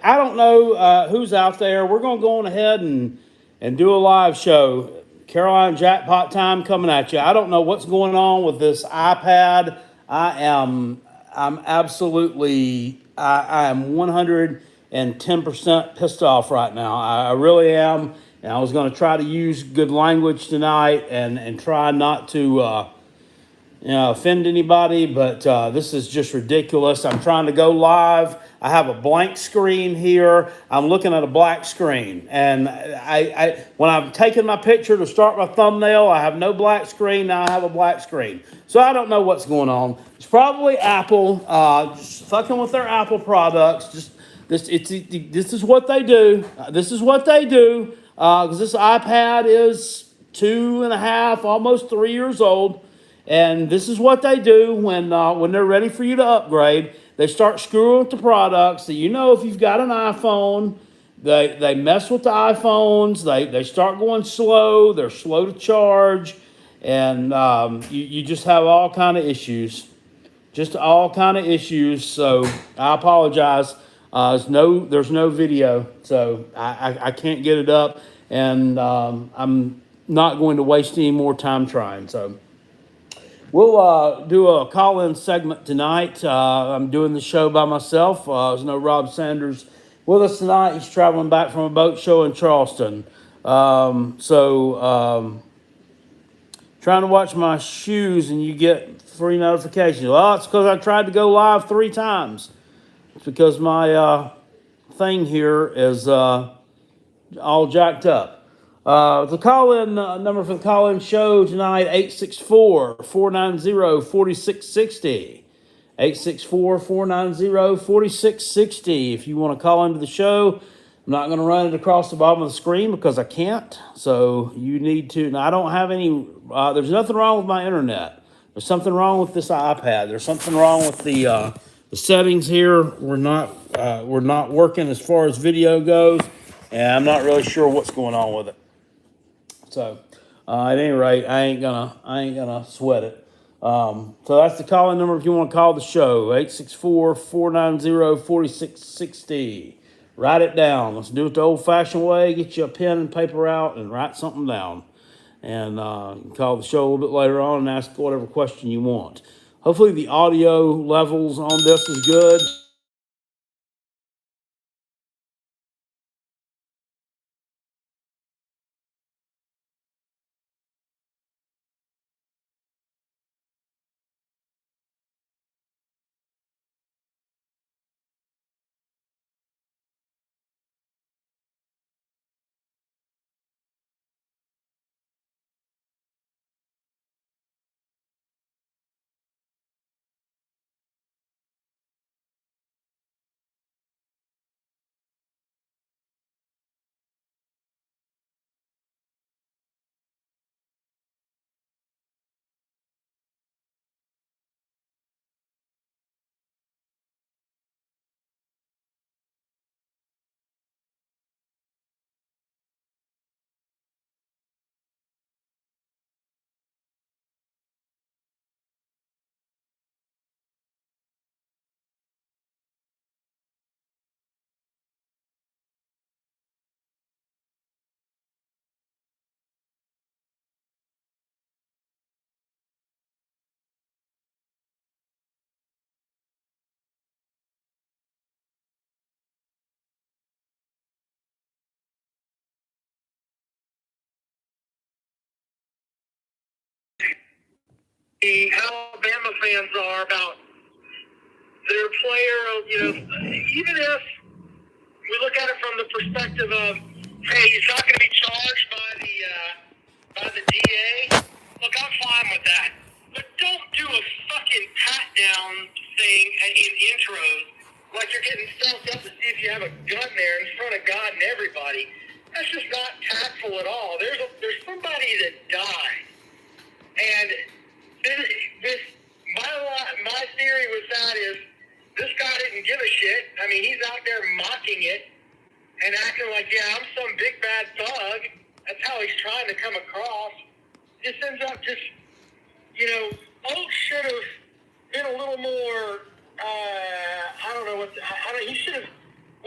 I don't know who's out there. We're going to go on ahead and do a live show. Caroline Jackpot time coming at you. I don't know what's going on with this iPad. I'm absolutely I am 110% pissed off right now. I really am. And I was going to try to use good language tonight and try not to offend anybody, but this is just ridiculous. I'm trying to go live. I have a blank screen here. I'm looking at a black screen, and when I'm taking my picture to start my thumbnail, I have no black screen. Now I have a black screen, so I don't know what's going on. It's probably Apple, just fucking with their Apple products. Just this is what they do. This is what they do. Because this iPad is 2.5, almost 3 years old. And this is what they do when they're ready for you to upgrade. They start screwing with the products. So if you've got an iPhone, they mess with the iPhones. They start going slow. They're slow to charge, and you just have all kind of issues. Just all kind of issues. So I apologize. There's no video, so I can't get it up, and I'm not going to waste any more time trying. So. We'll do a call-in segment tonight. I'm doing the show by myself. There's no Rob Sanders with us tonight. He's traveling back from a boat show in Charleston. Trying to watch my shoes and you get free notifications. Well, it's because I tried to go live 3 times. It's because my thing here is all jacked up. The call-in number for the call-in show tonight, 864-490-4660. 864-490-4660. If you want to call into the show, I'm not going to run it across the bottom of the screen because I can't. So you need to. Now, I don't have any. There's nothing wrong with my internet. There's something wrong with this iPad. There's something wrong with the settings here. We're not working as far as video goes, and I'm not really sure what's going on with it. So, at any rate, I ain't gonna sweat it. So that's the call-in number if you want to call the show, 864-490-4660. Write it down. Let's do it the old-fashioned way. Get you a pen and paper out and write something down. And you can call the show a little bit later on and ask whatever question you want. Hopefully the audio levels on this is good. The Alabama fans are about their player, even if we look at it from the perspective of, hey, he's not going to be charged by the DA. Look, I'm fine with that, but don't do a fucking pat down thing in intros like you're getting stuffed up to see if you have a gun there in front of God and everybody. That's just not tactful at all. There's somebody that died, and my theory with that is this guy didn't give a shit. I mean, he's out there mocking it and acting like, yeah, I'm some big bad thug. That's how he's trying to come across. Just ends up Oak should have been a little more, he should have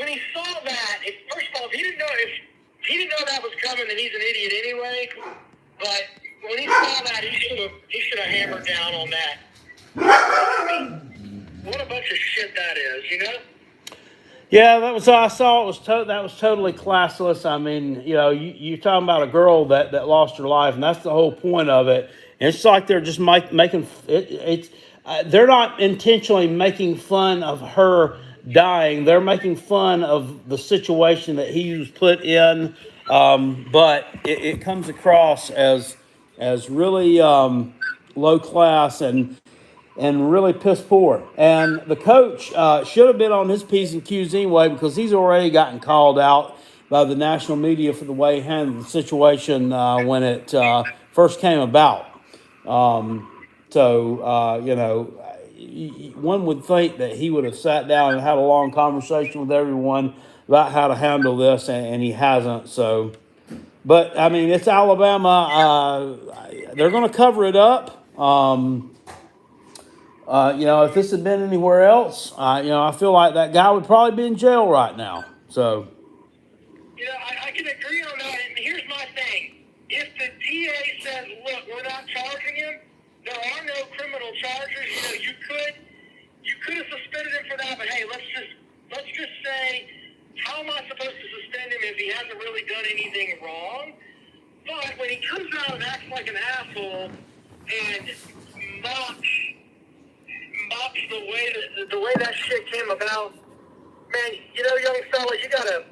when he saw that, first of all, if he didn't know that was coming, then he's an idiot anyway. But when he saw that, he should have hammered down on that. I mean, what a bunch of shit that is, you know? Yeah, I saw it was that was totally classless. I mean, you're talking about a girl that lost her life, and that's the whole point of it. And it's like they're just making it. They're not intentionally making fun of her dying. They're making fun of the situation that he was put in. But it comes across as really low class and really piss poor. And the coach should have been on his P's and Q's anyway, because he's already gotten called out by the national media for the way he handled the situation when it first came about. One would think that he would have sat down and had a long conversation with everyone about how to handle this, and he hasn't. So, but I mean, it's Alabama. They're going to cover it up. If this had been anywhere else, I feel like that guy would probably be in jail right now. So. I can agree on that. And here's my thing: if the DA says, "Look, we're not charging him," there are no criminal charges. You could have suspended him for that. But hey, let's just say, how am I supposed to suspend him if he hasn't really done anything wrong? But when he comes out and acts like an asshole and mocks the way that shit came about, man, young fella, you gotta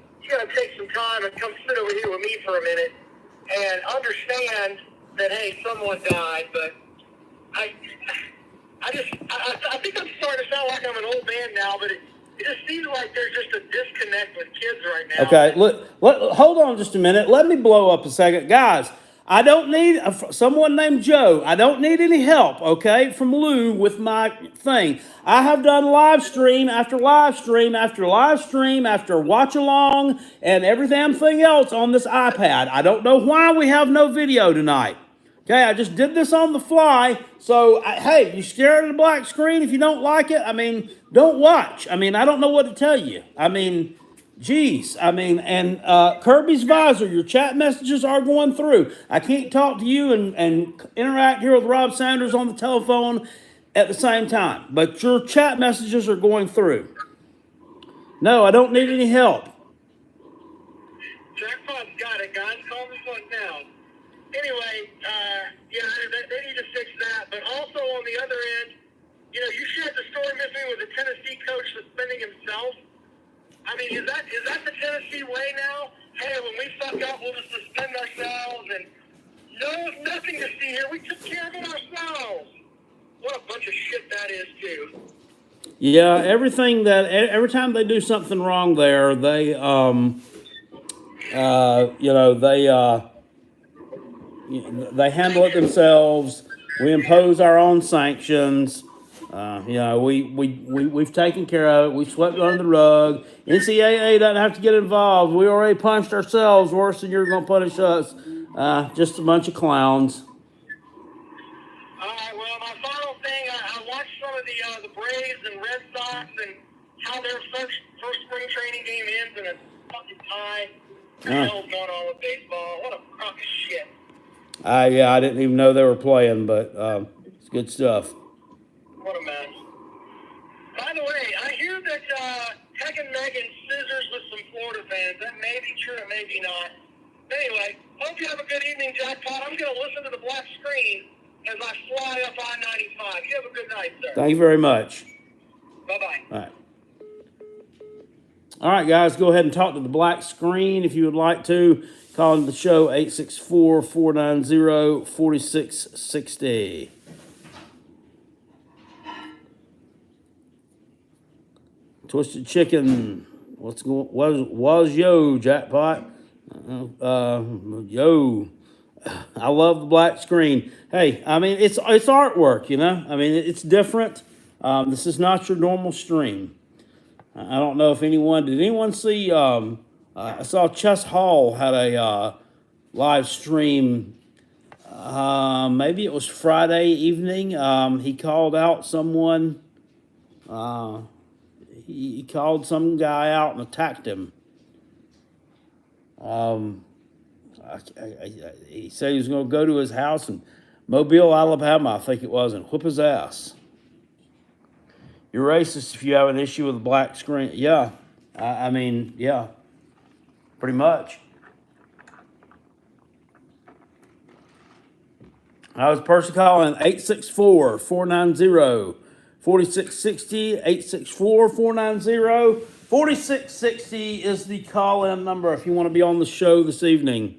take some time and come sit over here with me for a minute and understand that, hey, someone died. But I think I'm starting to sound like I'm an old man now, but it just seems like there's just a disconnect with kids right now. Okay, hold on just a minute. Let me blow up a second. Guys, I don't need someone named Joe. I don't need any help, okay, from Lou with my thing. I have done live stream after live stream after live stream after watch along and every damn thing else on this iPad. I don't know why we have no video tonight. Okay, I just did this on the fly. So, hey, you stare at a black screen if you don't like it. I mean, don't watch. I mean, I don't know what to tell you. I mean, geez. I mean, and Kirby's Visor, your chat messages are going through. I can't talk to you and interact here with Rob Sanders on the telephone at the same time. But your chat messages are going through. No, I don't need any help. Jackpot's got it, guys. Call me fuck now. Anyway, they need to fix that. But also on the other end, you shared the story with me with the Tennessee coach suspending himself. I mean, is that the Tennessee way now? Hey, when we fuck up, we'll just suspend ourselves, and nothing to see here. We took care of it ourselves. What a bunch of shit that is, too. Yeah, every time they do something wrong there, they they handle it themselves. We impose our own sanctions. We've taken care of it. We swept it under the rug. NCAA doesn't have to get involved. We already punished ourselves worse than you're going to punish us. Just a bunch of clowns. All right. Well, my final thing, I watched some of the Braves and Red Sox and how their first spring training game ends in a fucking tie. What the hell's going on with baseball? What a crock of shit. I didn't even know they were playing, but it's good stuff. What a mess. By the way, I hear that Tech and Megan scissors with some Florida fans. That may be true, it may be not. Anyway, hope you have a good evening, Jackpot. I'm going to listen to the black screen as I fly up I-95. You have a good night, sir. Thank you very much. Bye-bye. All right. All right, guys, go ahead and talk to the black screen if you would like to. Call into the show, 864-490-4660. Twisted Chicken, was yo, Jackpot? Yo. I love the black screen. Hey, I mean, it's artwork, I mean, it's different. This is not your normal stream. I don't know if did anyone see, I saw Chess Hall had a live stream, maybe it was Friday evening. He called out someone, he called some guy out and attacked him. He said he was going to go to his house in Mobile, Alabama, I think it was, and whip his ass. You're racist if you have an issue with a black screen. Yeah, I mean, yeah, pretty much. I was person calling 864-490-4660, 864-490-4660 is the call-in number if you want to be on the show this evening.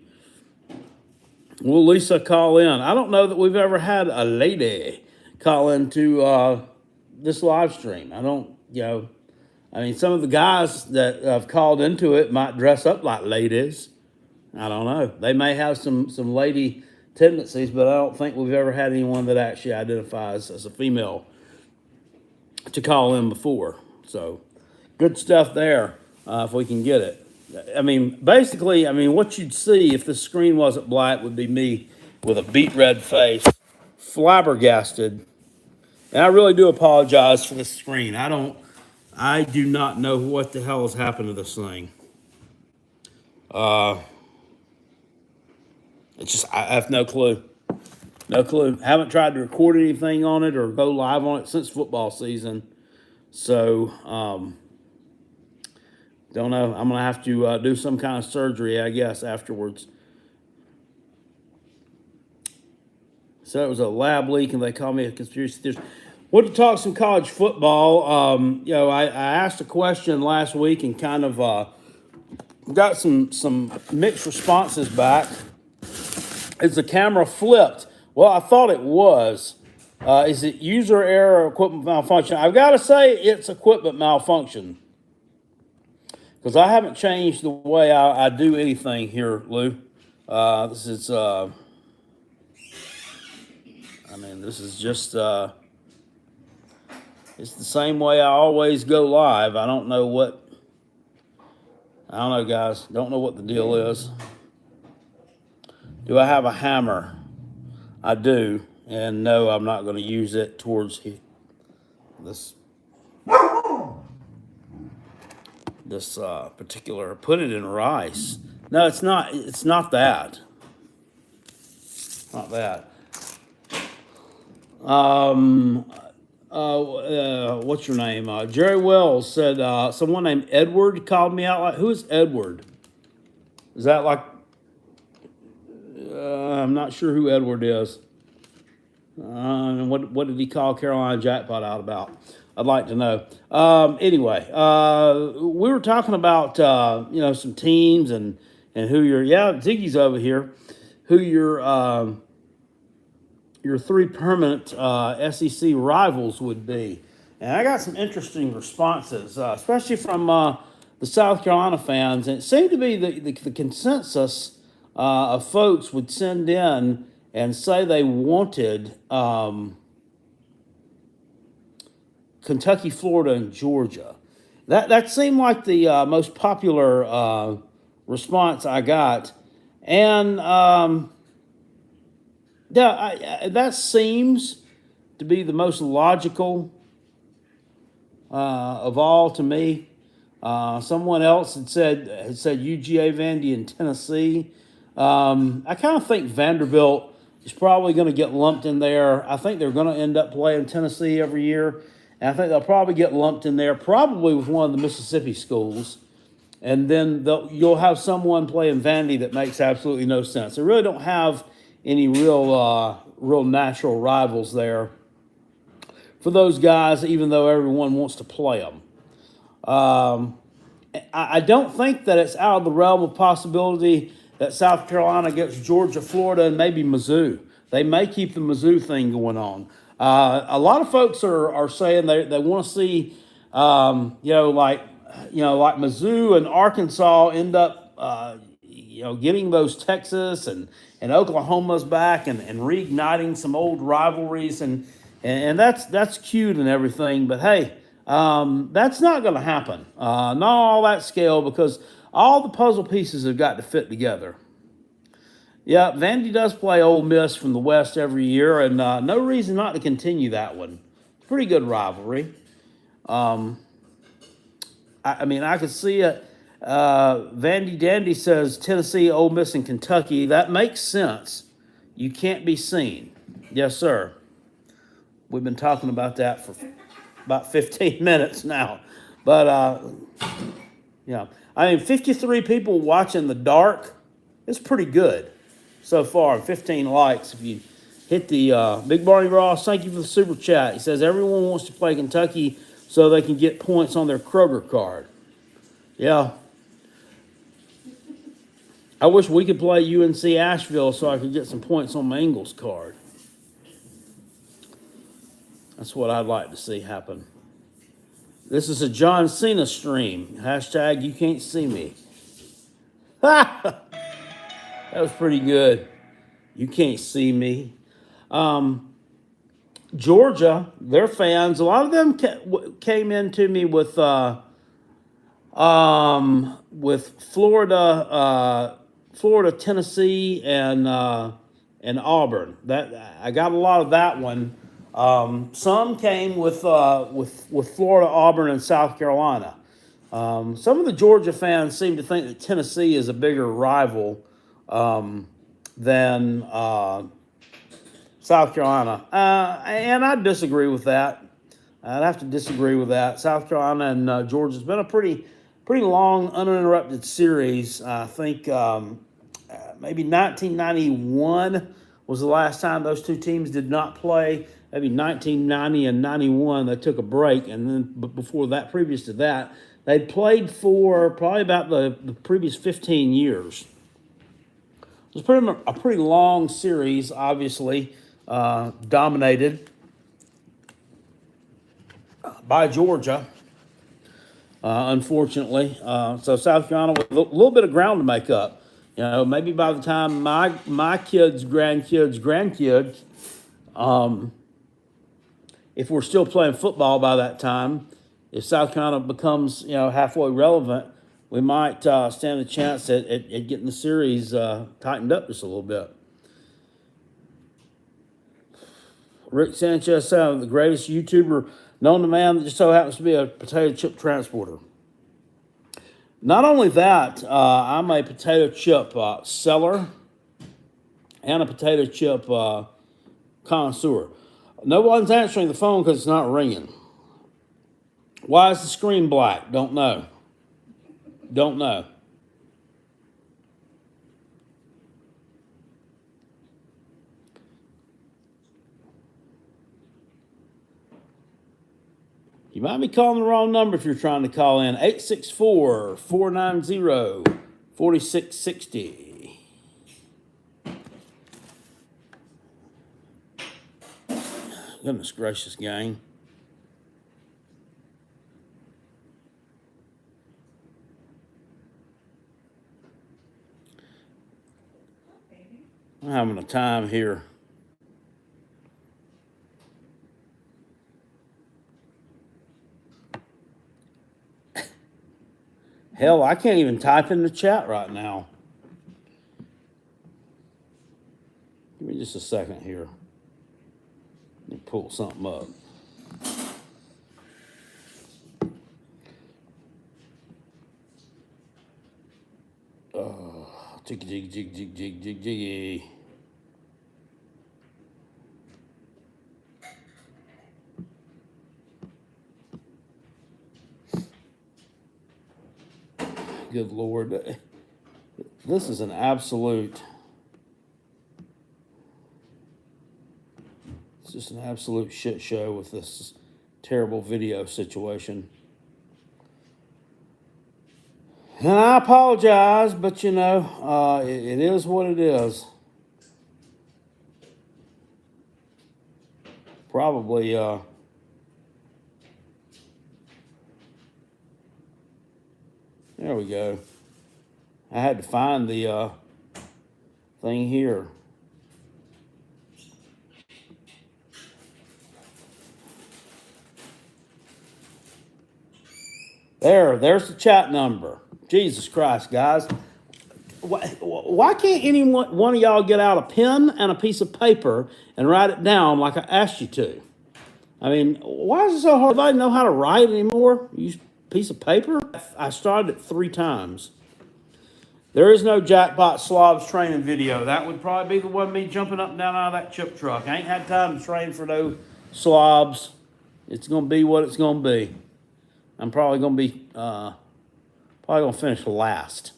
Will Lisa call in? I don't know that we've ever had a lady call into this live stream. I don't, I mean, some of the guys that have called into it might dress up like ladies. I don't know. They may have some lady tendencies, but I don't think we've ever had anyone that actually identifies as a female to call in before. So good stuff there if we can get it. I mean, basically, what you'd see if the screen wasn't black would be me with a beet red face, flabbergasted. And I really do apologize for the screen. I do not know what the hell has happened to this thing. It's just, I have no clue. No clue. Haven't tried to record anything on it or go live on it since football season. So, don't know. I'm going to have to do some kind of surgery, I guess, afterwards. So it was a lab leak, and they call me a conspiracy theorist. Want to talk some college football. I asked a question last week and kind of got some mixed responses back. Is the camera flipped? Well, I thought it was. Is it user error or equipment malfunction? I've got to say it's equipment malfunction. Because I haven't changed the way I do anything here, Lou. This is just, it's the same way I always go live. I don't know, guys. Don't know what the deal is. Do I have a hammer? I do. And no, I'm not going to use it towards this particular, put it in rice. No, it's not that. Not that. What's your name? Jerry Wells said, someone named Edward called me out. Who is Edward? Is that like, I'm not sure who Edward is. And what did he call Carolina Jackpot out about? I'd like to know. Anyway, we were talking about, some teams and who Ziggy's over here, who your three permanent SEC rivals would be. And I got some interesting responses, especially from the South Carolina fans. And it seemed to be the consensus of folks would send in and say they wanted Kentucky, Florida, and Georgia. That seemed like the most popular response I got. And that seems to be the most logical of all to me. Someone else had said UGA Vandy in Tennessee. I kind of think Vanderbilt is probably going to get lumped in there. I think they're going to end up playing Tennessee every year. And I think they'll probably get lumped in there, probably with one of the Mississippi schools. And then you'll have someone playing Vandy that makes absolutely no sense. They really don't have any real natural rivals there for those guys, even though everyone wants to play them. I don't think that it's out of the realm of possibility that South Carolina gets Georgia, Florida, and maybe Mizzou. They may keep the Mizzou thing going on. A lot of folks are saying they want to see, like Mizzou and Arkansas end up, getting those Texas and Oklahoma's back and reigniting some old rivalries and that's cute and everything. But hey, that's not going to happen. Not all that scale because all the puzzle pieces have got to fit together. Yeah, Vandy does play Ole Miss from the West every year, and no reason not to continue that one. Pretty good rivalry. I mean, I could see it. Vandy Dandy says Tennessee, Ole Miss, and Kentucky. That makes sense. You can't be seen. Yes, sir. We've been talking about that for about 15 minutes now. But, yeah. I mean, 53 people watching the dark. It's pretty good so far. 15 likes. If you hit the Big Barney Ross, thank you for the super chat. He says everyone wants to play Kentucky so they can get points on their Kroger card. Yeah. I wish we could play UNC Asheville so I could get some points on my Ingles card. That's what I'd like to see happen. This is a John Cena stream. Hashtag you can't see me. That was pretty good. You can't see me. Georgia, their fans, a lot of them came into me with Florida, Tennessee, and Auburn. That I got a lot of that one. Some came with Florida, Auburn, and South Carolina. Some of the Georgia fans seem to think that Tennessee is a bigger rival than South Carolina, and I disagree with that. I'd have to disagree with that. South Carolina and Georgia's been a pretty long, uninterrupted series. I think maybe 1991 was the last time those two teams did not play. Maybe 1990 and 91, they took a break, and then before that, previous to that, they'd played for probably about the previous 15 years. It was a pretty long series, obviously, dominated by Georgia, unfortunately. So South Carolina with a little bit of ground to make up. You know, maybe by the time my kids, grandkids, if we're still playing football by that time, if South Carolina becomes, halfway relevant, we might stand a chance at getting the series tightened up just a little bit. Rick Sanchez said, the greatest YouTuber known to man that just so happens to be a potato chip transporter. Not only that, I'm a potato chip seller and a potato chip connoisseur. No one's answering the phone because it's not ringing. Why is the screen black? Don't know. Don't know. You might be calling the wrong number if you're trying to call in. 864-490-4660. Goodness gracious, gang. I'm having a time here. Hell, I can't even type in the chat right now. Give me just a second here. Let me pull something up. Jiggy. Good Lord. This is an absolute... It's just an absolute shit show with this terrible video situation. And I apologize, but it is what it is. Probably, there we go. I had to find the thing here. There's the chat number. Jesus Christ, guys. Why can't one of y'all get out a pen and a piece of paper and write it down like I asked you to? I mean, why is it so hard? Do I know how to write anymore? You piece of paper? I started it 3 times. There is no Jackpot Slobs training video. That would probably be the one me jumping up and down out of that chip truck. I ain't had time to train for no slobs. It's gonna be what it's gonna be. I'm probably gonna be finish last.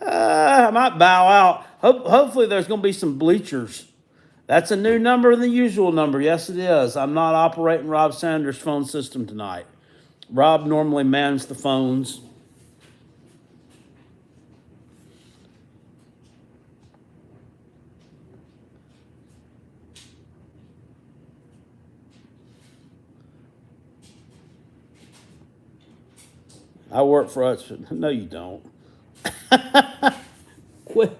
I might bow out. Hopefully there's gonna be some bleachers. That's a new number than the usual number. Yes, it is. I'm not operating Rob Sanders' phone system tonight. Rob normally mans the phones. I work for us. No, you don't. Quit.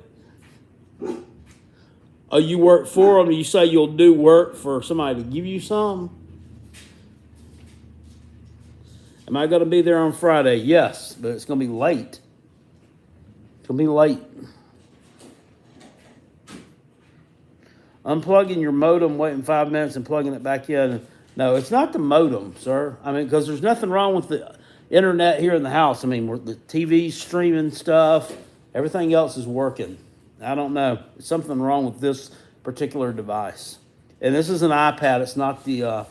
Oh, you work for them? You say you'll do work for somebody to give you some? Am I going to be there on Friday? Yes, but it's going to be late. It's going to be late. Unplugging your modem, waiting 5 minutes and plugging it back in. No, it's not the modem, sir. I mean, because there's nothing wrong with the internet here in the house. I mean, the TV's streaming stuff. Everything else is working. I don't know. There's something wrong with this particular device. And this is an iPad. It's not the.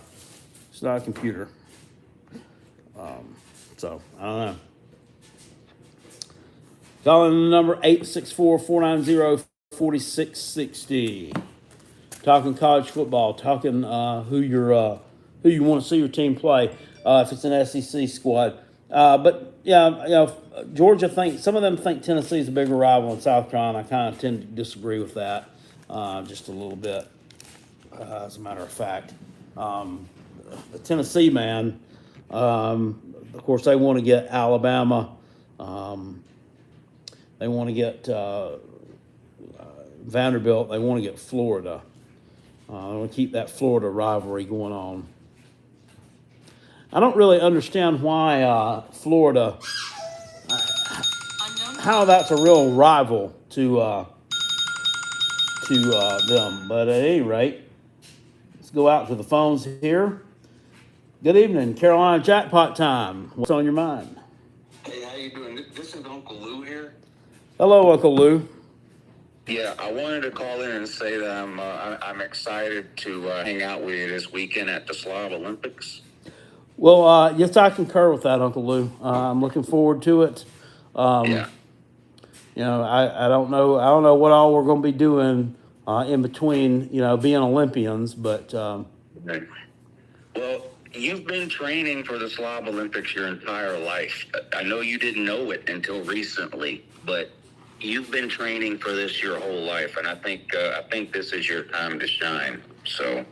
It's not a computer. So I don't know. Calling the number 864-490-4660. Talking college football. Talking who you want to see your team play. If it's an SEC squad. But yeah, Georgia some of them think Tennessee's a bigger rival than South Carolina. I kind of tend to disagree with that just a little bit. As a matter of fact, the Tennessee man, of course, they want to get Alabama. They want to get Vanderbilt. They want to get Florida. They want to keep that Florida rivalry going on. I don't really understand why Florida, how that's a real rival to them. But at any rate, let's go out to the phones here. Good evening, Carolina Jackpot time. What's on your mind? Hey, how you doing? This is Uncle Lou here. Hello, Uncle Lou. Yeah, I wanted to call in and say that I'm excited to hang out with you this weekend at the Slav Olympics. Well, yes, I concur with that, Uncle Lou. I'm looking forward to it. Yeah. I don't know what all we're going to be doing in between, being Olympians, but. Right. Well, you've been training for the Slav Olympics your entire life. I know you didn't know it until recently, but you've been training for this your whole life, and I think this is your time to shine. So.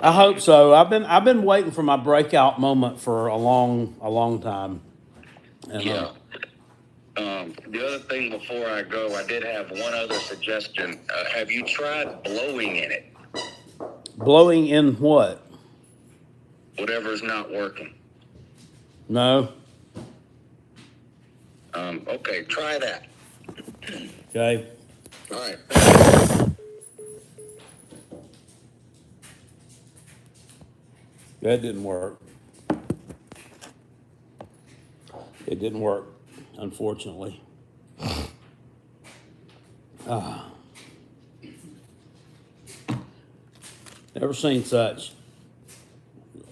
I hope so. I've been waiting for my breakout moment for a long time. And, yeah. The other thing before I go, I did have one other suggestion. Have you tried blowing in it? Blowing in what? Whatever's not working. No. Okay, try that. Okay. All right. That didn't work. It didn't work, unfortunately. Never seen such.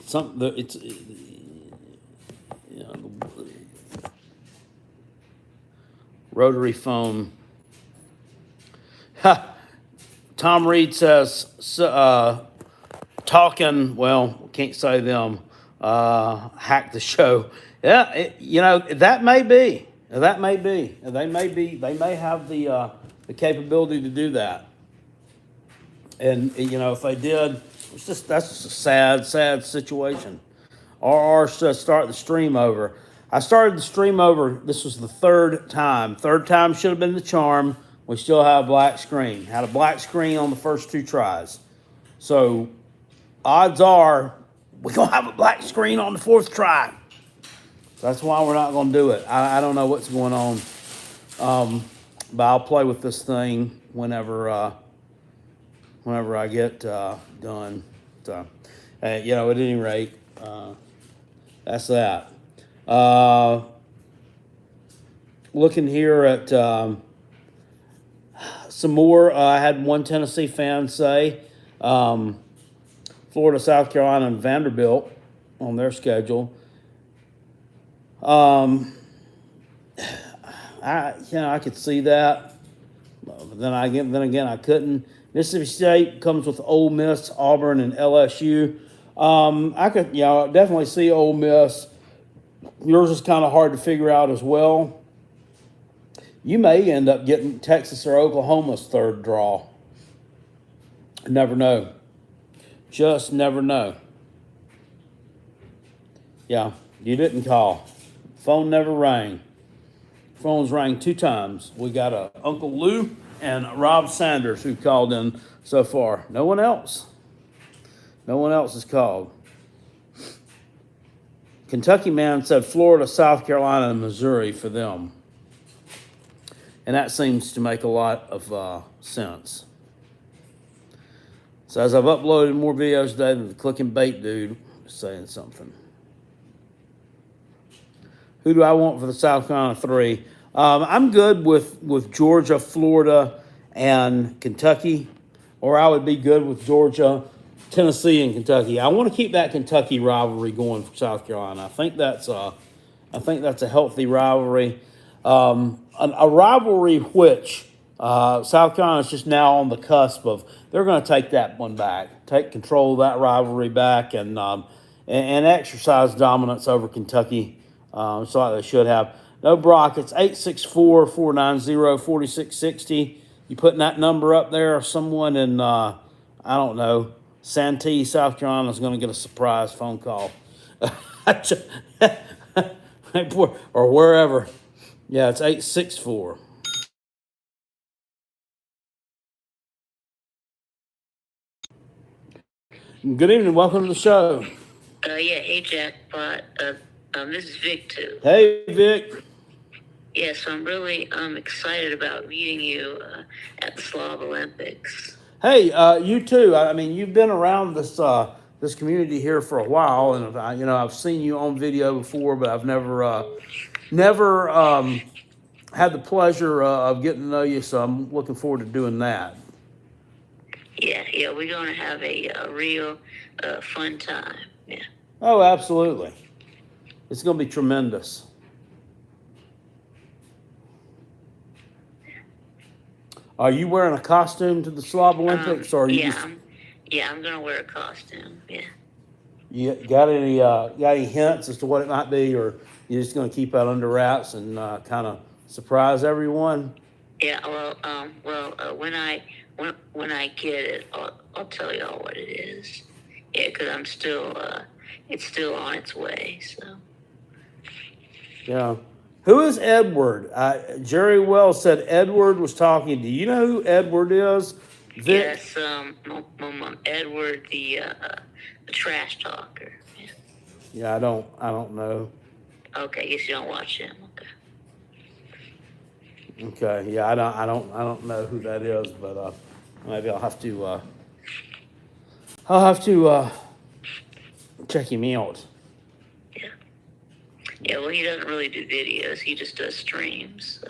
It's rotary phone. Tom Reed says, talking, well, can't say them, hack the show. Yeah, that may be. They may have the capability to do that. And, if they did, that's just a sad situation. Or start the stream over. I started the stream over, this was the third time. Third time should have been the charm. We still have a black screen. Had a black screen on the first 2 tries. So, odds are we're going to have a black screen on the 4th try. That's why we're not going to do it. I don't know what's going on. But I'll play with this thing whenever I get done. So, at any rate, That's that. Looking here at some more, I had one Tennessee fan say Florida, South Carolina, and Vanderbilt on their schedule. I could see that, but then again, I couldn't. Mississippi State comes with Ole Miss, Auburn, and LSU. I could, definitely see Ole Miss. Yours is kind of hard to figure out as well. You may end up getting Texas or Oklahoma's third draw. Never know. Just never know. Yeah, you didn't call. Phone never rang. Phones rang 2 times. We got Uncle Lou and Rob Sanders who called in so far. No one else. No one else has called. Kentucky man said Florida, South Carolina, and Missouri for them. And that seems to make a lot of sense. So as I've uploaded more videos today than the clicking bait dude is saying something. Who do I want for the South Carolina 3? I'm good with Georgia, Florida, and Kentucky. Or I would be good with Georgia, Tennessee, and Kentucky. I want to keep that Kentucky rivalry going for South Carolina. I think that's a healthy rivalry. A rivalry which South Carolina is just now on the cusp of. They're going to take that one back, take control of that rivalry back, and exercise dominance over Kentucky, just like they should have. No, Brock, it's 864-490-4660. You putting that number up there? Wsomeone in, I don't know, Santee, South Carolina is going to get a surprise phone call. Or wherever. Yeah, it's 864. Good evening. Welcome to the show. Yeah, hey, Jackpot. This is Vic, too. Hey, Vic. Yeah, so I'm really excited about meeting you at the Slav Olympics. Hey, you too. I mean, you've been around this community here for a while, and I've seen you on video before, but I've never had the pleasure of getting to know you. So I'm looking forward to doing that. Yeah, we're going to have a real fun time. Yeah. Oh, absolutely. It's going to be tremendous. Are you wearing a costume to the Slav Olympics, or are you? I'm going to wear a costume. Yeah. You got any hints as to what it might be, or you're just going to keep that under wraps and kind of surprise everyone? Yeah. When I get it, I'll tell y'all what it is. Yeah, because I'm still it's still on its way. So. Yeah. Who is Edward? Jerry Wells said Edward was talking. Do you know who Edward is? Vic? Yes, Edward, the trash talker. Yeah. Yeah, I don't know. Okay, guess you don't watch him. Okay. Okay, yeah, I don't know who that is, but maybe I'll have to check him out. Yeah, well, he doesn't really do videos. He just does streams. So.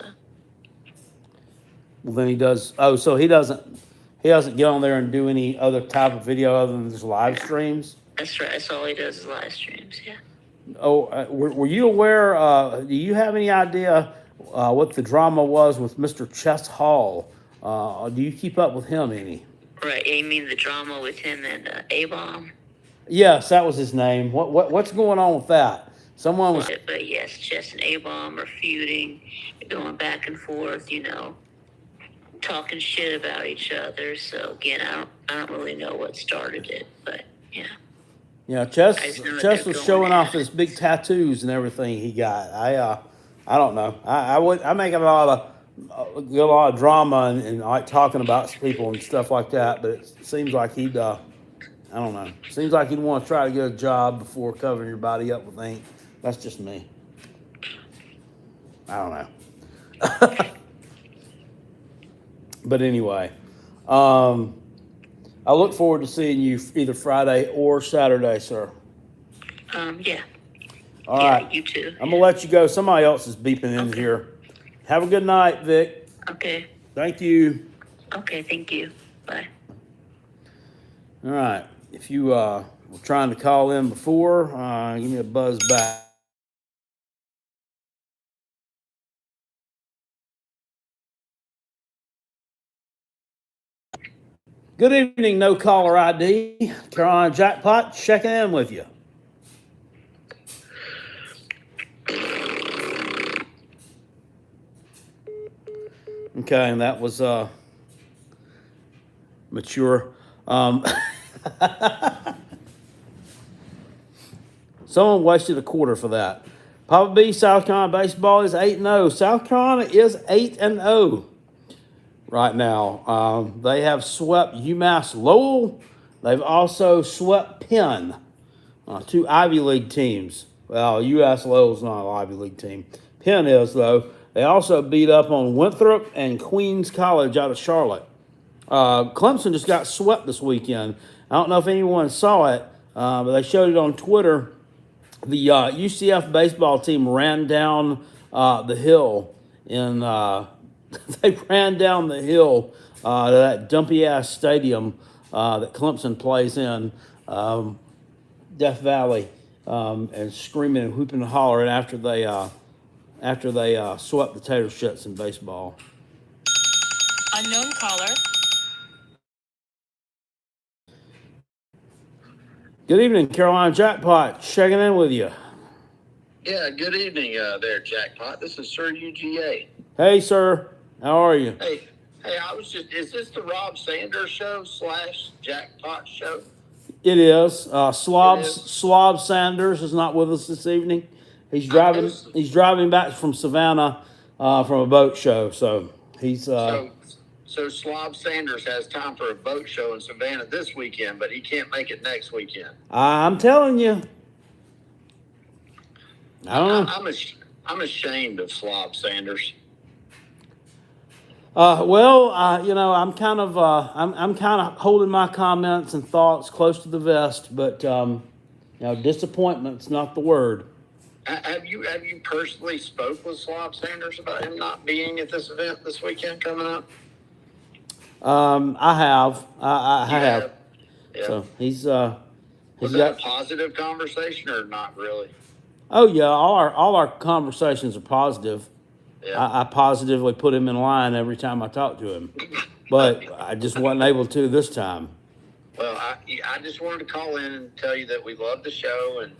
Well, then he does. Oh, so he doesn't get on there and do any other type of video other than just live streams? That's right. That's all he does is live streams. Yeah. Oh, were you aware? Do you have any idea what the drama was with Mr. Chess Hall? Do you keep up with him any? Right. You mean the drama with him and A-Bomb? Yes, that was his name. What's going on with that? Someone was. But yes, Chess and A-Bomb are feuding, going back and forth. Talking shit about each other. So again, I don't really know what started it, but yeah. Yeah, Chess was showing off his big tattoos and everything he got. I don't know. I make a lot of drama and like talking about people and stuff like that, but it seems like he'd I don't know. Seems like he'd want to try to get a job before covering your body up with ink. That's just me. I don't know. But anyway, I look forward to seeing you either Friday or Saturday, sir. Yeah. All Yeah, right. you too. I'm gonna let you go. Somebody else is beeping in Okay. here. Have a good night, Vic. Okay. Thank you. Okay, thank you. Bye. All right. If you were trying to call in before, give me a buzz back. Good evening, no caller ID. Carolina Jackpot checking in with you. Okay, and that was mature. Someone wasted a quarter for that. Papa B, South Carolina baseball is 8-0. South Carolina is 8-0 right now. They have swept UMass Lowell. They've also swept Penn, two Ivy League teams. Well, UMass Lowell's not an Ivy League team. Penn is, though. They also beat up on Winthrop and Queens College out of Charlotte. Clemson just got swept this weekend. I don't know if anyone saw it, but they showed it on Twitter. The UCF baseball team ran down the hill in they ran down the hill to that dumpy ass stadium that Clemson plays in, Death Valley, and screaming and whooping and hollering after they swept the tater shits in baseball. Unknown caller. Good evening, Carolina Jackpot. Checking in with you. Yeah, good evening there, Jackpot. This is Sir UGA. Hey, sir. How are you? Hey, is this the Rob Sanders show / Jackpot show? It is. Slob It is. Slob Sanders is not with us this evening. He's driving. noticed. He's driving back from Savannah from a boat show. So he's. So Slob Sanders has time for a boat show in Savannah this weekend, but he can't make it next weekend. I'm telling you. I don't know. I'm ashamed of Slob Sanders. I'm kind of I'm kind of holding my comments and thoughts close to the vest, but disappointment's not the word. Have you personally spoke with Slob Sanders about him not being at this event this weekend coming up? I have. I have. Yeah. So he's Was he's that got. a positive conversation or not really? Oh yeah, all our conversations are positive. Yeah. I positively put him in line every time I talk to him, but I just wasn't able to this time. Well, I just wanted to call in and tell you that we love the show and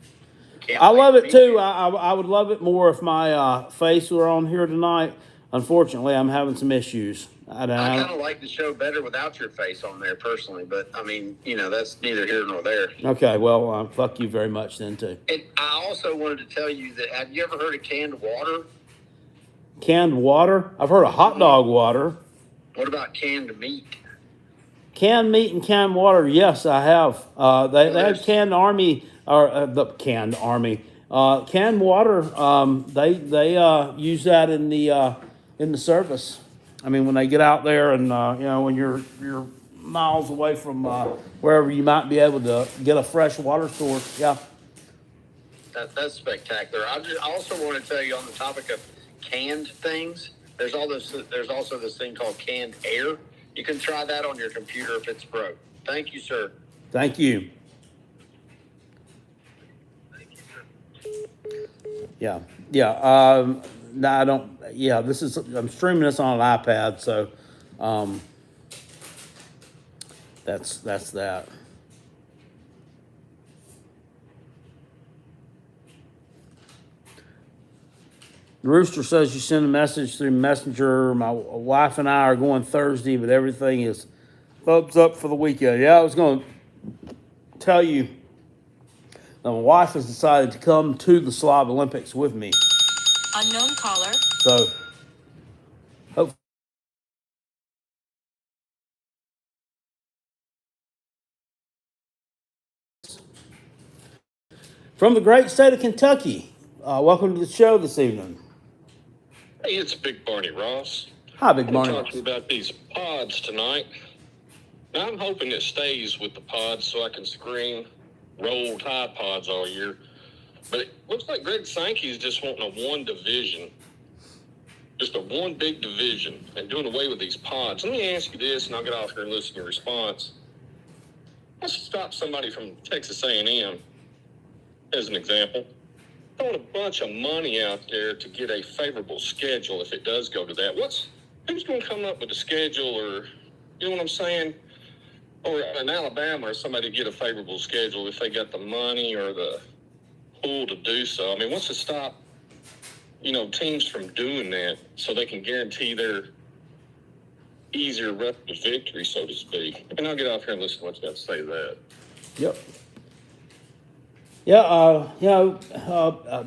can't I wait love to it meet too. you. I would love it more if my face were on here tonight. Unfortunately, I'm having some issues. I kind of like the show better without your face on there personally, but I mean, that's neither here nor there. Okay, well, fuck you very much then too. And I also wanted to tell you that have you ever heard of canned water? Canned water? I've heard of hot dog water. What about canned meat? Canned meat and canned water, yes, I have. They have canned army or the canned army. Canned water, they use that in the service. I mean, when they get out there and when you're miles away from wherever you might be able to get a fresh water source. Yeah. That's spectacular. I also want to tell you on the topic of canned things. There's also this thing called canned air. You can try that on your computer if it's broke. Thank you, sir. Thank you. Yeah. No, I don't. Yeah, I'm streaming this on an iPad, so that's that. The Rooster says you send a message through Messenger. My wife and I are going Thursday, but everything is thumbs up for the weekend. Yeah, I was going to tell you that my wife has decided to come to the Slob Olympics with me. Unknown caller. So, hopefully. From the great state of Kentucky, welcome to the show this evening. Hey, it's Big Barney Ross. Hi, Big I'm Barney. talking about these pods tonight. Now, I'm hoping it stays with the pods so I can scream roll Tide Pods all year. But it looks like Greg Sankey is just wanting a one division. Just a one big division and doing away with these pods. Let me ask you this, and I'll get off here and listen to your response. Let's stop somebody from Texas A&M, as an example, throwing a bunch of money out there to get a favorable schedule if it does go to that. Who's going to come up with a schedule, or you know what I'm saying? Or in Alabama, or somebody to get a favorable schedule if they got the money or the pull to do so. I mean, what's to stop, teams from doing that so they can guarantee their easier road to victory, so to speak? And I'll get off here and listen to what you got to say to that. Yep. Yeah,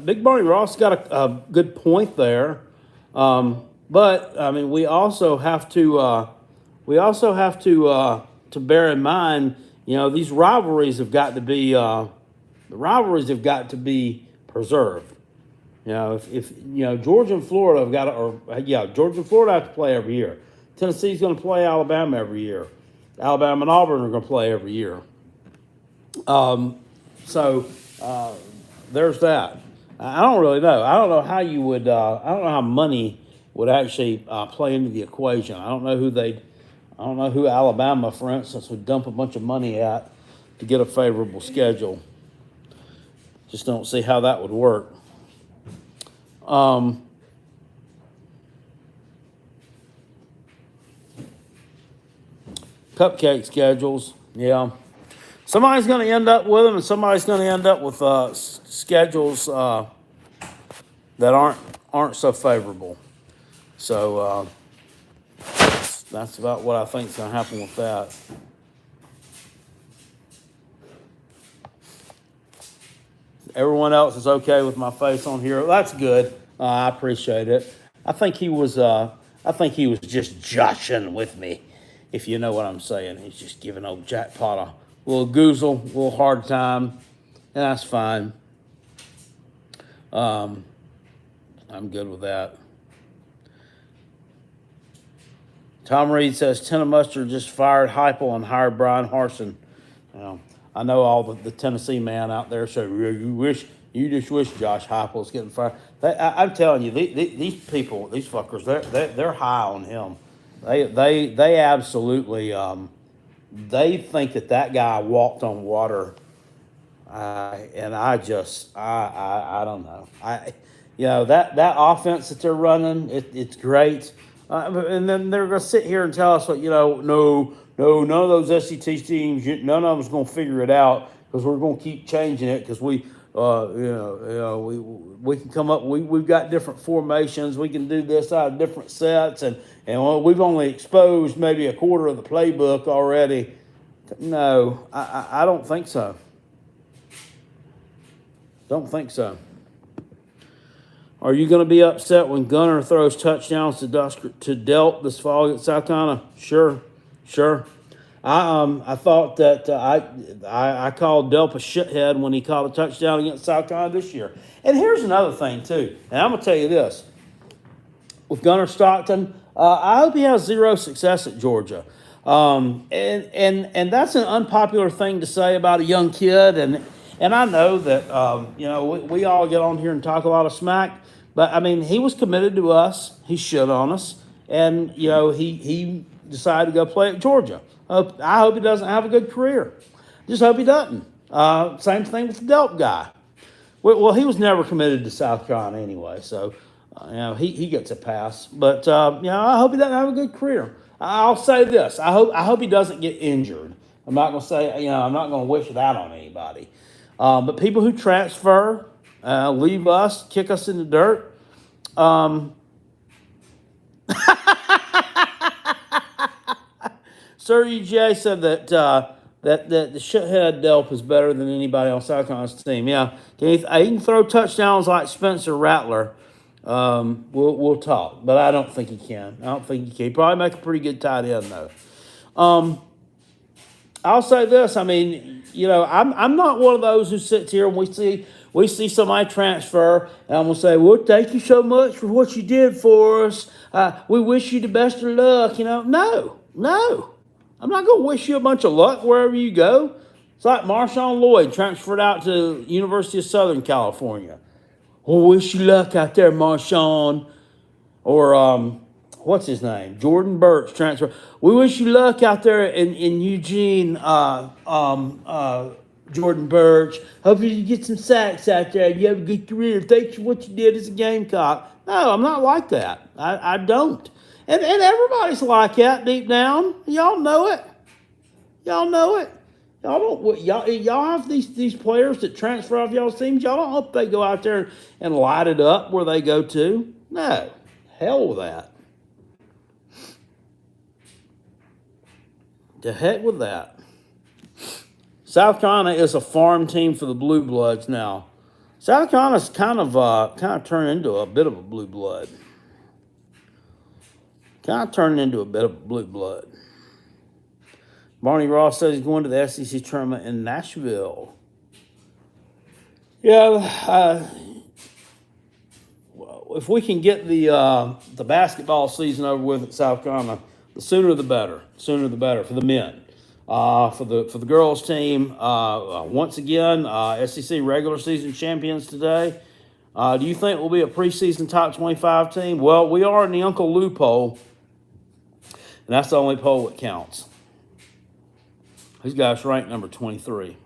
Big Barney Ross got a good point there. But I mean, we also have to bear in mind, these rivalries have got to be preserved. If Georgia and Florida have got to, Georgia and Florida have to play every year. Tennessee's going to play Alabama every year. Alabama and Auburn are going to play every year. So there's that. I don't really know. I don't know how you would. I don't know how money would actually play into the equation. I don't know who Alabama, for instance, would dump a bunch of money at to get a favorable schedule. Just don't see how that would work. Cupcake schedules, yeah. Somebody's going to end up with them, and somebody's going to end up with schedules that aren't so favorable. So that's about what I think is going to happen with that. Everyone else is okay with my face on here. That's good. I appreciate it. I think he was just joshing with me, if you know what I'm saying. He's just giving old Jackpot a little goozle, a little hard time, and that's fine. I'm good with that. Tom Reed says Mustard just fired Heupel and hired Brian Harsin. I know all the Tennessee man out there, so you just wish Josh Heupel's getting fired. I'm telling you, these people, these fuckers, they're high on him. They absolutely they think that guy walked on water, and I don't know. That offense that they're running, it's great, and then they're gonna sit here and tell us, no, none of those SEC teams, none of them's gonna figure it out because we're gonna keep changing it because we can come up. We've got different formations. We can do this out of different sets, and we've only exposed maybe a quarter of the playbook already. No, I don't think so. Don't think so. Are you going to be upset when Gunner throws touchdowns to Delp this fall against South Carolina? Sure. I thought that I called Delp a shithead when he called a touchdown against South Carolina this year. And here's another thing too. And I'm gonna tell you this: with Gunner Stockton, I hope he has zero success at Georgia. And that's an unpopular thing to say about a young kid. And I know that we all get on here and talk a lot of smack. But I mean, he was committed to us. He shit on us, and he decided to go play at Georgia. I hope he doesn't have a good career. Just hope he doesn't. Same thing with the Delp guy. Well, he was never committed to South Carolina anyway, so he gets a pass. But I hope he doesn't have a good career. I'll say this: I hope he doesn't get injured. I'm not gonna say I'm not gonna wish that on anybody. But people who transfer, leave us, kick us in the dirt. Sir EJ said that the shithead Delp is better than anybody on South Carolina's team. Yeah, he can throw touchdowns like Spencer Rattler. We'll talk, but I don't think he can. He probably make a pretty good tight end though. I'll say this. I mean, I'm not one of those who sits here and we see somebody transfer, and I'm going to say, well, thank you so much for what you did for us. We wish you the best of luck. No. I'm not going to wish you a bunch of luck wherever you go. It's like Marshawn Lloyd transferred out to University of Southern California. Oh, wish you luck out there, Marshawn. Or what's his name? Jordan Burch transfer. We wish you luck out there in Eugene. Jordan Burch. Hope you get some sacks out there. You have a good career. Thanks for what you did as a Gamecock. No, I'm not like that. I don't. And everybody's like that deep down. Y'all know it. Y'all know it. Y'all have these players that transfer off y'all's teams. Y'all don't hope they go out there and light it up where they go to. No. Hell with that. The heck with that. South Carolina is a farm team for the Blue Bloods now. South Carolina's kind of turned into a bit of a blue blood. Kind of turned into a bit of a blue blood. Barney Ross says he's going to the SEC tournament in Nashville. Yeah, if we can get the basketball season over with at South Carolina, the sooner the better. Sooner the better for the men. For the girls team, once again, SEC regular season champions today. Do you think we'll be a preseason top 25 team? Well, we are in the Uncle Lou poll, and that's the only poll that counts. He's got us ranked number 23.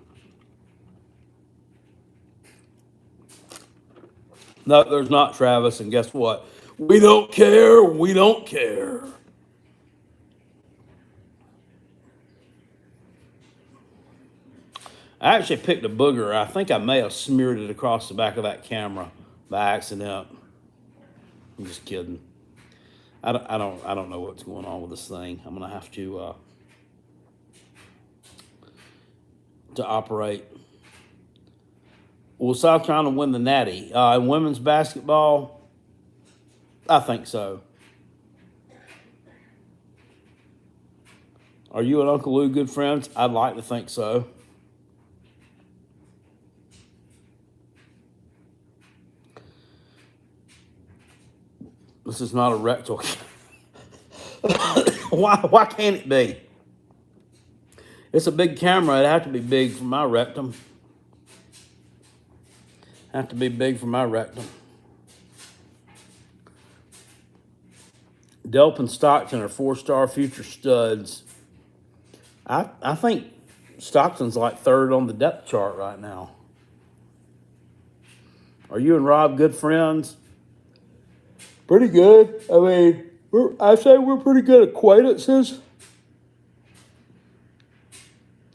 No, there's not, Travis, and guess what? We don't care. We don't care. I actually picked a booger. I think I may have smeared it across the back of that camera by accident. I'm just kidding. I don't know what's going on with this thing. I'm gonna have to operate. Will South Carolina win the Natty? In women's basketball, I think so. Are you and Uncle Lou good friends? I'd like to think so. This is not a rectal. Why can't it be? It's a big camera. It'd have to be big for my rectum. Have to be big for my rectum. Delp and Stockton are 4-star future studs. I think Stockton's like third on the depth chart right now. Are you and Rob good friends? Pretty good. I mean, I say we're pretty good acquaintances.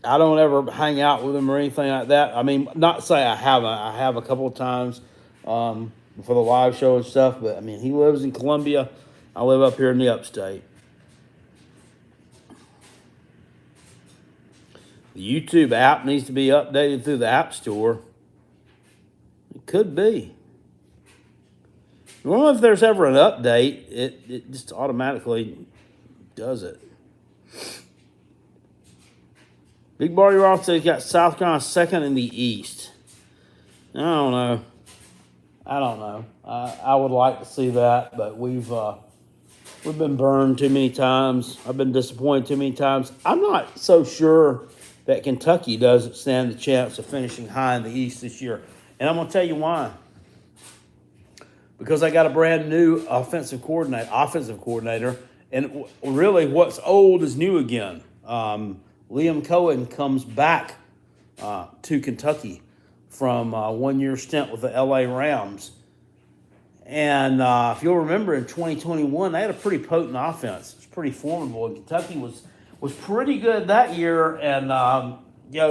I don't ever hang out with him or anything like that. I mean, not to say I haven't. I have a couple of times for the live show and stuff. But, I mean, he lives in Columbia. I live up here in the upstate. The YouTube app needs to be updated through the App Store. It could be. I don't know if there's ever an update. It just automatically does it. Big Barty Ross says he's got South Carolina second in the East. I don't know. I would like to see that, but we've been burned too many times. I've been disappointed too many times. I'm not so sure that Kentucky doesn't stand a chance of finishing high in the East this year. And I'm going to tell you why. Because I got a brand new offensive coordinator, and really what's old is new again. Liam Cohen comes back to Kentucky from a 1-year stint with the LA Rams. And if you'll remember, in 2021, they had a pretty potent offense. It's pretty formidable, and Kentucky was pretty good that year. And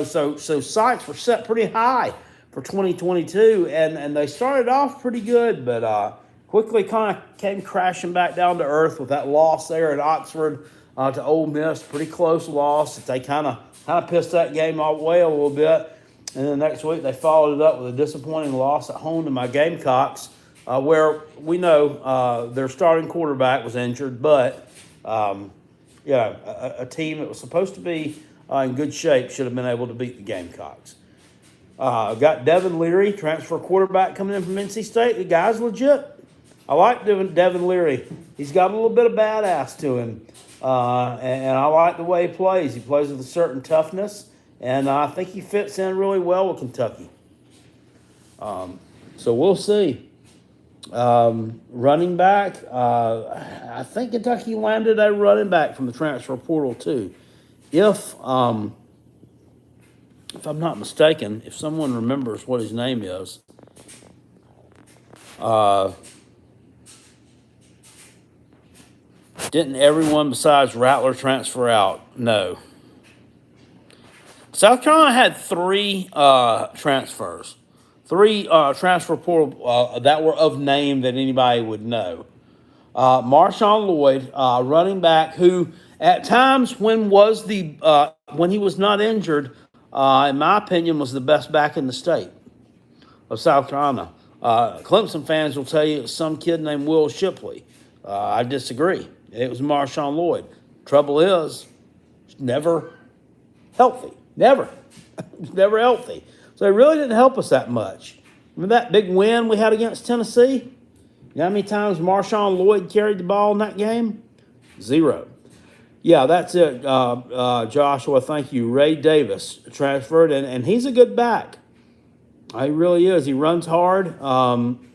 so sights were set pretty high for 2022, and they started off pretty good, but quickly kind of came crashing back down to earth with that loss there at Oxford to Ole Miss. Pretty close loss. They kind of pissed that game away a little bit, and then next week they followed it up with a disappointing loss at home to my Gamecocks, where we know their starting quarterback was injured, but a team that was supposed to be in good shape should have been able to beat the Gamecocks. Got Devin Leary, transfer quarterback coming in from NC State. The guy's legit. I like Devin Leary. He's got a little bit of badass to him, and I like the way he plays. He plays with a certain toughness, and I think he fits in really well with Kentucky. So we'll see. Running back, I think Kentucky landed a running back from the transfer portal too. If I'm not mistaken, if someone remembers what his name is, didn't everyone besides Rattler transfer out? No. South Carolina had three transfers, three transfer portal that were of name that anybody would know. Marshawn Lloyd, running back, who at times when he was not injured, in my opinion, was the best back in the state of South Carolina. Clemson fans will tell you it's some kid named Will Shipley. I disagree. It was Marshawn Lloyd. Trouble is, never healthy. Never. Never healthy. So it really didn't help us that much. Remember that big win we had against Tennessee? You know how many times Marshawn Lloyd carried the ball in that game? 0. Yeah, that's it, Joshua. Thank you. Ray Davis transferred, and he's a good back. He really is. He runs hard.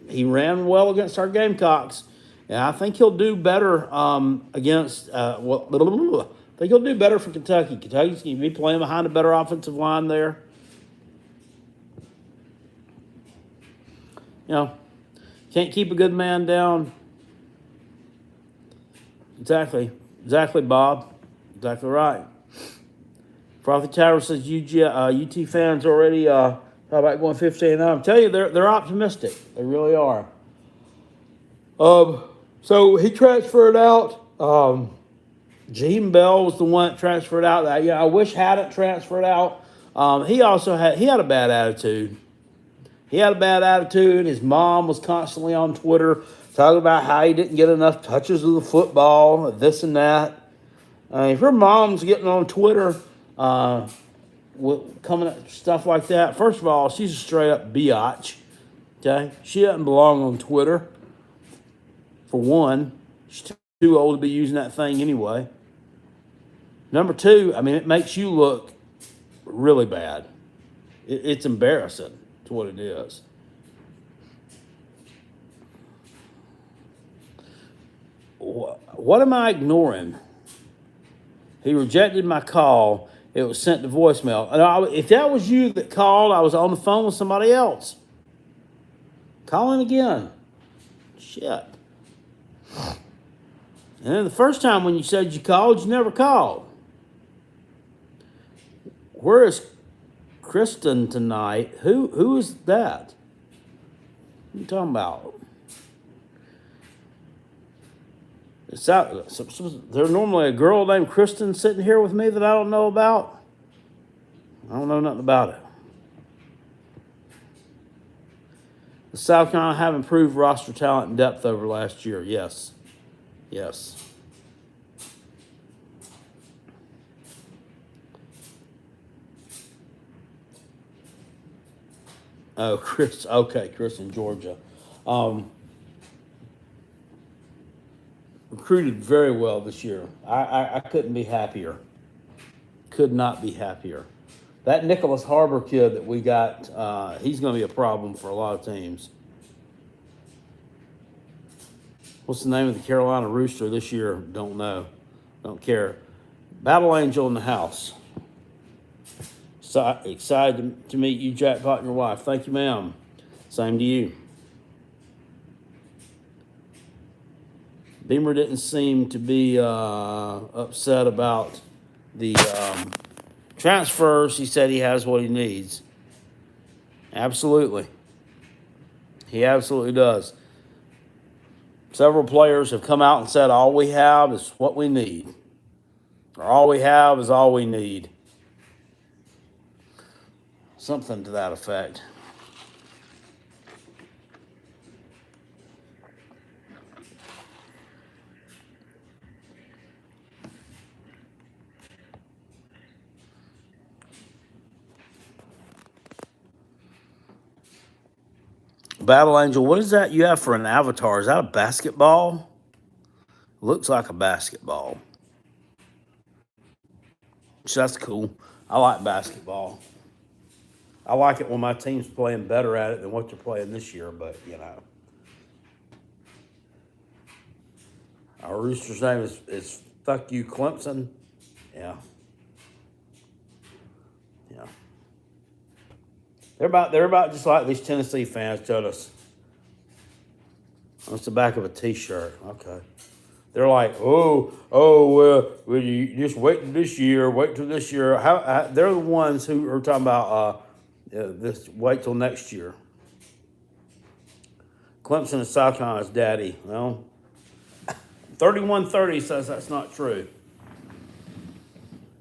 He ran well against our Gamecocks, and I think he'll do better against. I think he'll do better for Kentucky. Kentucky's going to be playing behind a better offensive line there. You know, can't keep a good man down. Exactly, Bob. Exactly right. Frothy Tower says UT fans already how about going 15-0? I'm telling you, they're optimistic. They really are. So he transferred out. Gene Bell was the one that transferred out. I wish hadn't transferred out. He had a bad attitude. He had a bad attitude. His mom was constantly on Twitter talking about how he didn't get enough touches of the football, this and that. If your mom's getting on Twitter, coming at stuff like that, first of all, she's a straight up biatch. Okay, she doesn't belong on Twitter. For one, she's too old to be using that thing anyway. Number two, it makes you look really bad. It's embarrassing to what it is. What am I ignoring? He rejected my call. It was sent to voicemail. And if that was you that called, I was on the phone with somebody else. Call in again. Shit. And then the first time when you said you called, you never called. Where is Kristen tonight? Who is that? What are you talking about? There's normally a girl named Kristen sitting here with me that I don't know about. I don't know nothing about it. The South Carolina have improved roster talent and depth over last year. Yes. Oh, Chris. Okay, Chris in Georgia. Recruited very well this year. I couldn't be happier. Could not be happier. That Nicholas Harbor kid that we got, he's going to be a problem for a lot of teams. What's the name of the Carolina Rooster this year? Don't know. Don't care. Battle Angel in the house. So excited to meet you, Jackpot, and your wife. Thank you, ma'am. Same to you. Beamer didn't seem to be upset about the transfers. He said he has what he needs. Absolutely. He absolutely does. Several players have come out and said all we have is what we need. Or all we have is all we need. Something to that effect. Battle Angel, what is that you have for an avatar? Is that a basketball? Looks like a basketball. So that's cool. I like basketball. I like it when my team's playing better at it than what they're playing this year, but you know. Our Rooster's name is Fuck You Clemson. Yeah. Yeah. They're about just like these Tennessee fans told us. That's the back of a T-shirt. Okay. They're like, well, you just wait till this year. They're the ones who are talking about this. Wait till next year. Clemson is South Carolina's daddy. Well, 3130 says that's not true.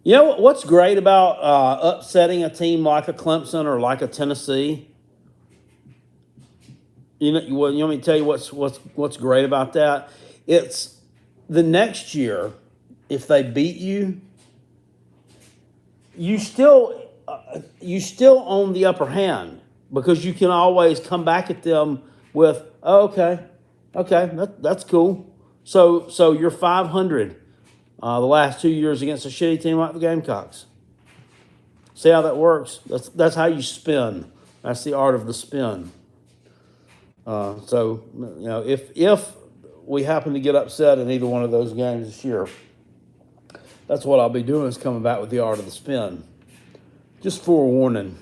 You know what's great about upsetting a team like a Clemson or like a Tennessee? You want me to tell you what's great about that? It's the next year, if they beat you, you still own the upper hand because you can always come back at them with, okay, that's cool. So you're 500 the last 2 years against a shitty team like the Gamecocks. See how that works? That's how you spin. That's the art of the spin. So you know, if we happen to get upset in either one of those games this year, that's what I'll be doing is coming back with the art of the spin. Just forewarning.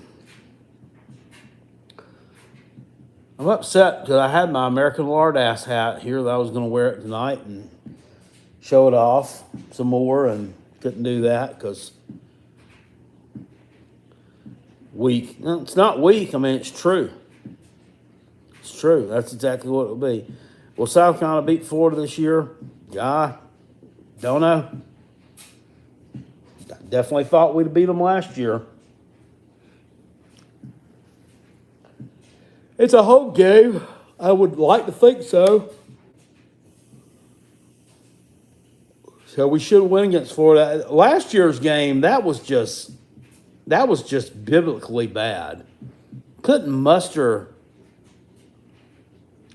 I'm upset because I had my American Lard ass hat here that I was going to wear it tonight and show it off some more, and couldn't do that because weak. No, it's not weak. I mean, it's true. It's true. That's exactly what it will be. Will South Carolina beat Florida this year? Yeah, don't know. Definitely thought we'd beat them last year. It's a home game. I would like to think so. So we should win against Florida. Last year's game, that was just biblically bad. Couldn't muster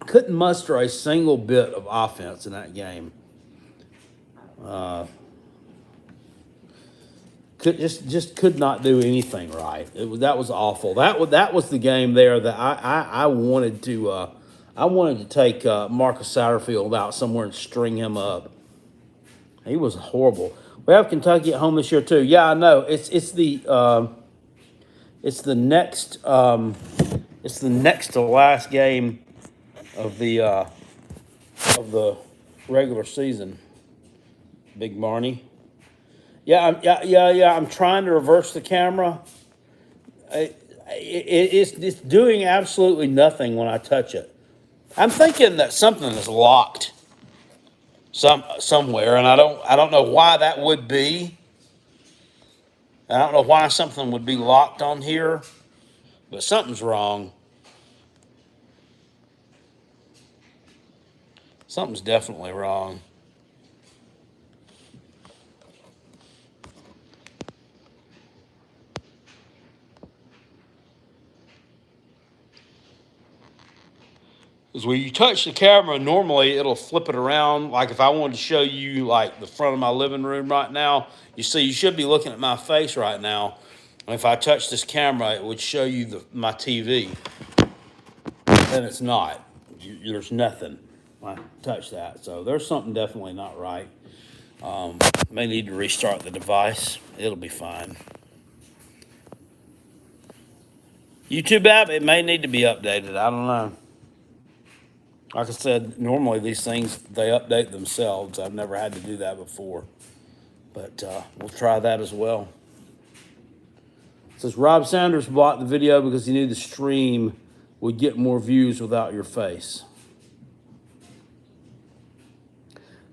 a single bit of offense in that game. Could not do anything right. That was awful. That was the game there that I wanted to take Marcus Satterfield out somewhere and string him up. He was horrible. We have Kentucky at home this year too. Yeah, I know. It's the next to last game of the regular season. Big Marnie. Yeah. I'm trying to reverse the camera. It's doing absolutely nothing when I touch it. I'm thinking that something is locked somewhere, and I don't know why that would be. I don't know why something would be locked on here, but something's wrong. Something's definitely wrong. Because when you touch the camera, normally it'll flip it around. Like if I wanted to show you like the front of my living room right now, you should be looking at my face right now. And if I touch this camera, it would show you my TV. And it's not. There's nothing when I touch that. So there's something definitely not right. May need to restart the device. It'll be fine. YouTube app, it may need to be updated. I don't know. Like I said, normally these things, they update themselves. I've never had to do that before. But we'll try that as well. It says Rob Sanders blocked the video because he knew the stream would get more views without your face.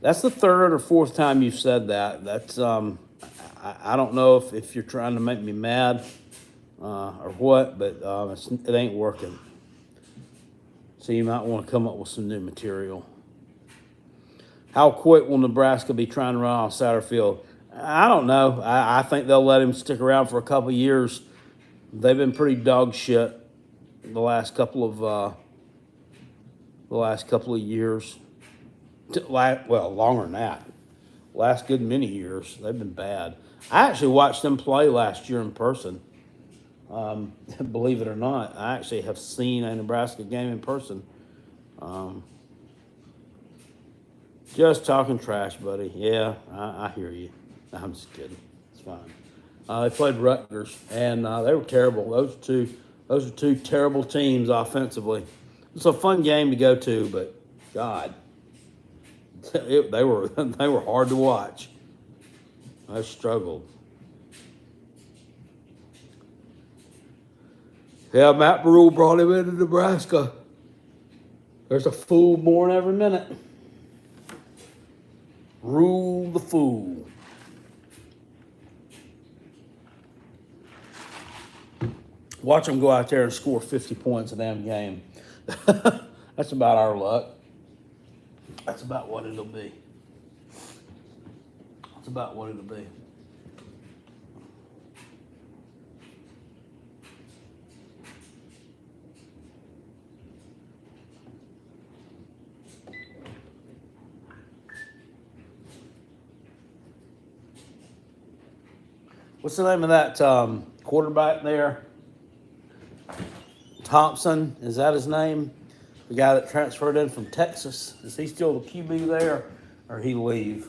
That's the third or fourth time you've said that. That's I don't know if you're trying to make me mad or what, but it ain't working. So you might want to come up with some new material. How quick will Nebraska be trying to run off Satterfield? I don't know. I think they'll let him stick around for a couple of years. They've been pretty dog shit the last couple of years. Well, longer than that. last good many years. They've been bad. I actually watched them play last year in person. Believe it or not, I actually have seen a Nebraska game in person. Just talking trash, buddy. Yeah, I hear you. I'm just kidding. It's fine. They played Rutgers, and they were terrible. Those are two terrible teams offensively. It's a fun game to go to, but God, they were hard to watch. I struggled. Yeah, Matt Rule brought him into Nebraska. There's a fool born every minute. Rule the fool. Watch them go out there and score 50 points a damn game. That's about our luck. That's about what it'll be. That's about what it'll be. What's the name of that quarterback there? Thompson, is that his name? The guy that transferred in from Texas. Is he still the QB there, or he leave?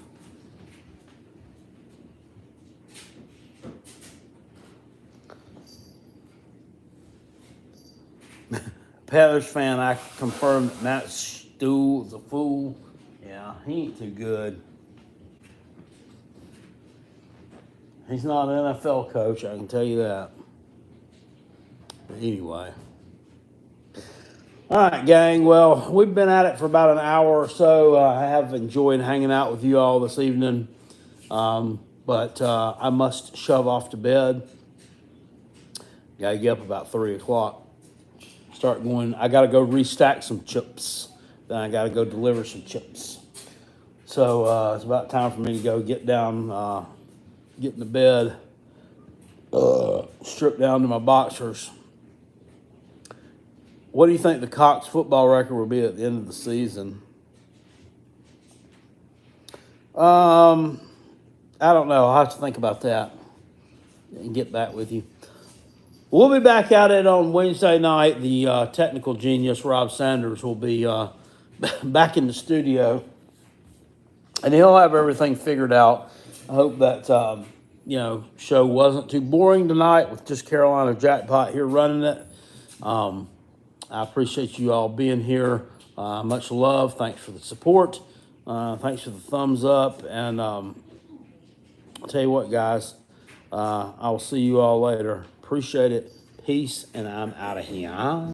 Panthers fan, I confirmed that Matt Stuhl is a fool. Yeah, he ain't too good. He's not an NFL coach, I can tell you that. But anyway. All right, gang. Well, we've been at it for about an hour or so. I have enjoyed hanging out with you all this evening. But I must shove off to bed. Got to get up about 3 o'clock. Start going. I got to go restack some chips. Then I got to go deliver some chips. So it's about time for me to go get down, get in the bed, strip down to my boxers. What do you think the Cox football record will be at the end of the season? I don't know. I'll have to think about that and get back with you. We'll be back at it on Wednesday night. The technical genius, Rob Sanders, will be back in the studio, and he'll have everything figured out. I hope that, show wasn't too boring tonight with just Carolina Jackpot here running it. I appreciate you all being here. Much love. Thanks for the support. Thanks for the thumbs up. And I'll tell you what, guys, I will see you all later. Appreciate it. Peace, and I'm out of here.